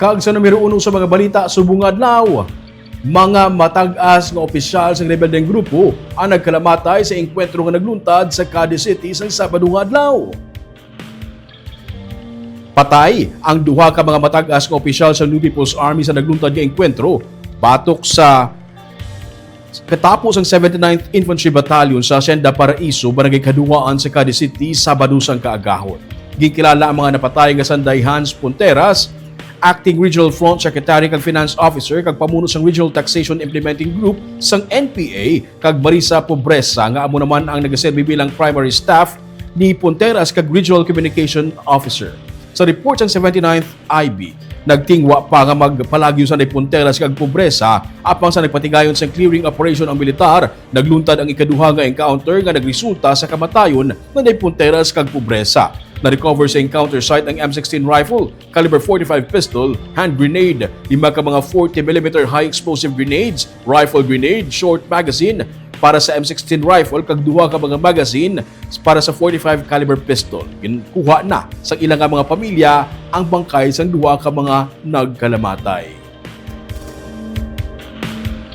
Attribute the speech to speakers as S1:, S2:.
S1: Kag sa numero 1 sa mga balita subong adlaw, mga matag-as nga opisyal sa rebeldeng grupo ang nagkalamatay sa engkwentro nga nagluntad sa Cadiz City sa Sabado nga adlaw. Patay ang duha ka mga matag-as nga opisyal sa New People's Army sa nagluntad nga engkwentro batok sa katapos ang 79th Infantry Battalion sa Hacienda Paraiso, Barangay Kaduwaan sa Cadiz City, Sabado sang kaagahon. Gikilala ang mga napatay nga sanday Hans Punteras, Acting Regional Front Secretary kag Finance Officer kag pamuno sang Regional Taxation Implementing Group sang NPA kag Marisa Pobresa nga amo naman ang nagaserbi bilang primary staff ni Punteras kag Regional Communication Officer. Sa report sang 79th IB, nagtingwa pa nga magpalagyo sa Punteras kag Pobresa apang sa nagpatigayon sa clearing operation ang militar, nagluntad ang ikaduha nga encounter nga nagresulta sa kamatayon ng Punteras kag Pobresa. Na-recover sa encounter site ang M16 rifle, caliber 45 pistol, hand grenade, 5 ka mga 40mm high explosive grenades, rifle grenade, short magazine para sa M16 rifle kag duha ka mga magazine para sa 45 caliber pistol. Ginkuha na sa ilang mga pamilya ang bangkay sang duha ka mga nagkalamatay.